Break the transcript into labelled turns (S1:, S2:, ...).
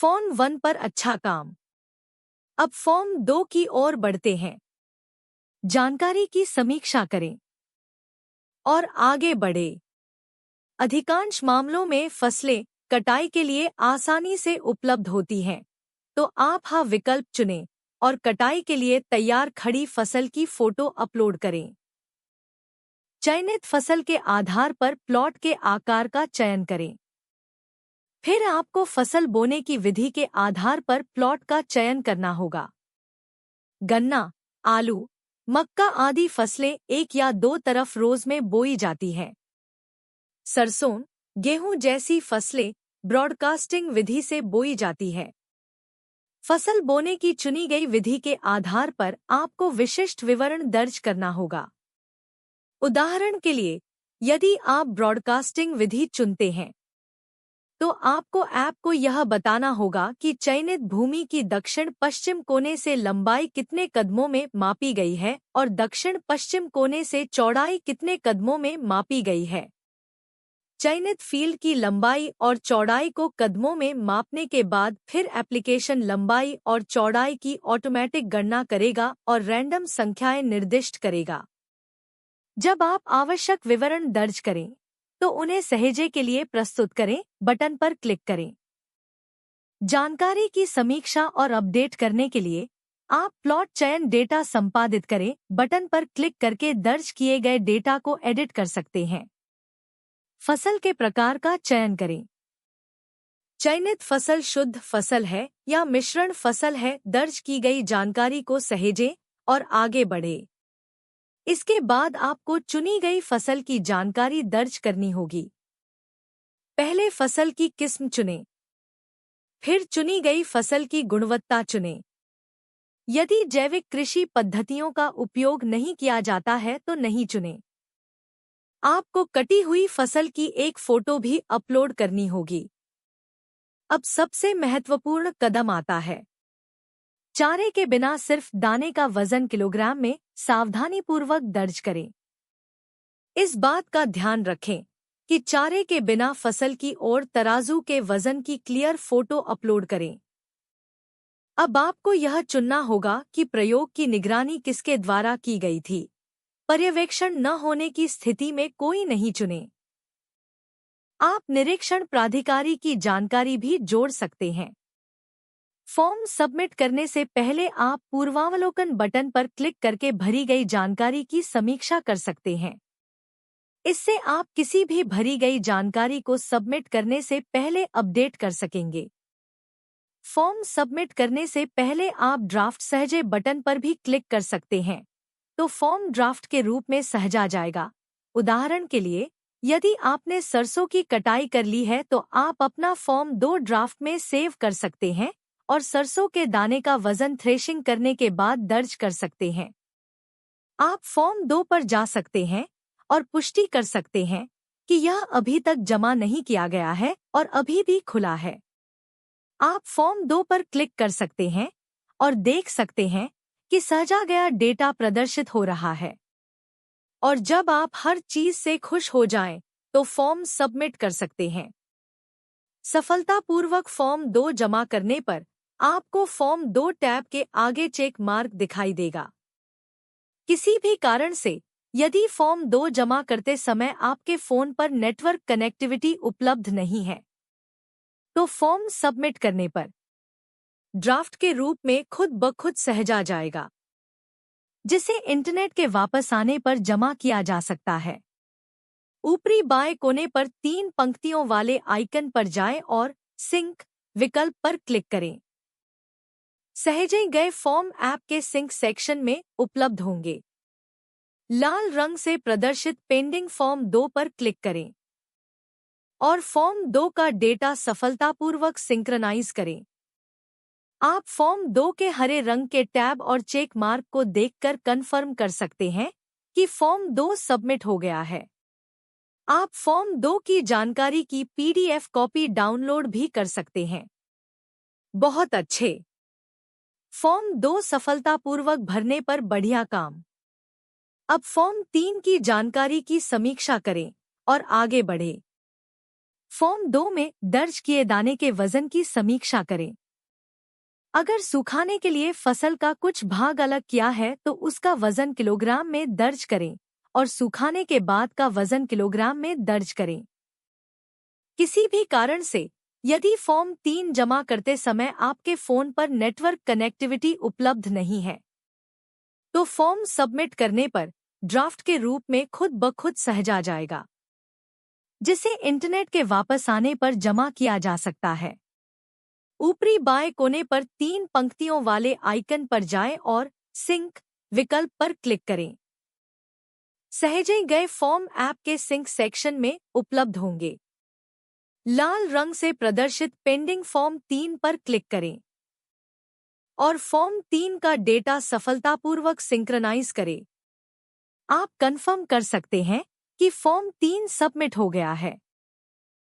S1: Form 1 पर अच्छा काम। अब फॉर्म 2 की ओर बढ़ते हैं। जानकारी की समीक्षा करें और आगे बढ़े। अधिकांश मामलों में फसलें कटाई के लिए आसानी से उपलब्ध होती हैं, तो आप हाँ विकल्प चुनें और कटाई के लिए तैयार खड़ी फसल की फोटो अपलोड करें। चयनित फसल के आधार पर प्लॉट के आकार का चयन करें। फिर आपको फसल बोने की विधि के आधार पर प्लॉट का चयन करना होगा। गन्ना, आलू, मक्का आदि फसलें एक या दो तरफ रोज में बोई जाती हैं। सरसों, गेहूं जैसी फसलें ब्रॉडकास्टिंग विधि से बोई जाती है। फसल बोने की चुनी गई विधि के आधार पर आपको विशिष्ट विवरण दर्ज करना होगा। उदाहरण के लिए, यदि आप ब्रॉडकास्टिंग विधि चुनते हैं, तो आपको ऐप को यह बताना होगा कि चयनित भूमि की दक्षिण पश्चिम कोने से लंबाई कितने कदमों में मापी गई है और दक्षिण पश्चिम कोने से चौड़ाई कितने कदमों में मापी गई है। चयनित फील्ड की लंबाई और चौड़ाई को कदमों में मापने के बाद फिर एप्लीकेशन लंबाई और चौड़ाई की ऑटोमेटिक गणना करेगा और रैंडम संख्याएं निर्दिष्ट करेगा। जब आप आवश्यक विवरण दर्ज करें, तो उन्हें सहेजे के लिए प्रस्तुत करें बटन पर क्लिक करें। जानकारी की समीक्षा और अपडेट करने के लिए आप प्लॉट चयन डेटा संपादित करें बटन पर क्लिक करके दर्ज किए गए डेटा को एडिट कर सकते हैं। फसल के प्रकार का चयन करें। चयनित फसल शुद्ध फसल है या मिश्रण फसल है। दर्ज की गई जानकारी को सहेजें और आगे बढ़े। इसके बाद आपको चुनी गई फसल की जानकारी दर्ज करनी होगी। पहले फसल की किस्म चुनें, फिर चुनी गई फसल की गुणवत्ता चुनें। यदि जैविक कृषि पद्धतियों का उपयोग नहीं किया जाता है तो नहीं चुनें। आपको कटी हुई फसल की एक फोटो भी अपलोड करनी होगी। अब सबसे महत्वपूर्ण कदम आता है। चारे के बिना सिर्फ दाने का वजन किलोग्राम में सावधानीपूर्वक दर्ज करें। इस बात का ध्यान रखें कि चारे के बिना फसल की ओर तराजू के वजन की क्लियर फोटो अपलोड करें। अब आपको यह चुनना होगा कि प्रयोग की निगरानी किसके द्वारा की गई थी। पर्यवेक्षण न होने की स्थिति में कोई नहीं चुने। आप निरीक्षण प्राधिकारी की जानकारी भी जोड़ सकते हैं। फॉर्म सबमिट करने से पहले आप पूर्वावलोकन बटन पर क्लिक करके भरी गई जानकारी की समीक्षा कर सकते हैं। इससे आप किसी भी भरी गई जानकारी को सबमिट करने से पहले अपडेट कर सकेंगे। फॉर्म सबमिट करने से पहले आप ड्राफ्ट सहजे बटन पर भी क्लिक कर सकते हैं, तो फॉर्म ड्राफ्ट के रूप में सहेजा जाएगा। उदाहरण के लिए, यदि आपने सरसों की कटाई कर ली है तो आप अपना फॉर्म 2 ड्राफ्ट में सेव कर सकते हैं और सरसों के दाने का वजन थ्रेशिंग करने के बाद दर्ज कर सकते हैं। आप फॉर्म 2 पर जा सकते हैं और पुष्टि कर सकते हैं कि यह अभी तक जमा नहीं किया गया है और अभी भी खुला है। आप फॉर्म 2 पर क्लिक कर सकते हैं और देख सकते हैं कि सहेजा गया डेटा प्रदर्शित हो रहा है। और जब आप हर चीज से खुश हो जाएं, तो फॉर्म सबमिट कर सकते हैं। सफलतापूर्वक फॉर्म 2 जमा करने पर आपको फॉर्म 2 टैब के आगे चेक मार्क दिखाई देगा। किसी भी कारण से यदि फॉर्म 2 जमा करते समय आपके फोन पर नेटवर्क कनेक्टिविटी उपलब्ध नहीं है, तो फॉर्म सबमिट करने पर ड्राफ्ट के रूप में खुद ब खुद सहेजा जाएगा, जिसे इंटरनेट के वापस आने पर जमा किया जा सकता है। ऊपरी बाएं कोने पर 3 पंक्तियों वाले आइकन पर जाएं और सिंक विकल्प पर क्लिक करें। सहेजे गए फॉर्म ऐप के सिंक सेक्शन में उपलब्ध होंगे। लाल रंग से प्रदर्शित पेंडिंग फॉर्म 2 पर क्लिक करें और फॉर्म 2 का डेटा सफलतापूर्वक सिंक्रनाइज करें। आप फॉर्म 2 के हरे रंग के टैब और चेक मार्क को देखकर कंफर्म कर सकते हैं कि फॉर्म 2 सबमिट हो गया है। आप फॉर्म 2 की जानकारी की PDF कॉपी डाउनलोड भी कर सकते हैं। बहुत अच्छे। फॉर्म 2 सफलतापूर्वक भरने पर बढ़िया काम। अब फॉर्म 3 की जानकारी की समीक्षा करें और आगे बढ़े। फॉर्म 2 में दर्ज किए दाने के वजन की समीक्षा करें। अगर सुखाने के लिए फसल का कुछ भाग अलग किया है तो उसका वजन किलोग्राम में दर्ज करें और सुखाने के बाद का वजन किलोग्राम में दर्ज करें। किसी भी कारण से यदि फॉर्म 3 जमा करते समय आपके फोन पर नेटवर्क कनेक्टिविटी उपलब्ध नहीं है तो फॉर्म सबमिट करने पर ड्राफ्ट के रूप में खुद ब खुद सहजा जाएगा, जिसे इंटरनेट के वापस आने पर जमा किया जा सकता है। ऊपरी बाएं कोने पर 3 पंक्तियों वाले आइकन पर जाएं और सिंक विकल्प पर क्लिक करें। सहेजे गए फॉर्म ऐप के सिंक सेक्शन में उपलब्ध होंगे। लाल रंग से प्रदर्शित पेंडिंग फॉर्म 3 पर क्लिक करें और फॉर्म 3 का डेटा सफलतापूर्वक सिंक्रनाइज करें। आप कंफर्म कर सकते हैं कि फॉर्म 3 सबमिट हो गया है।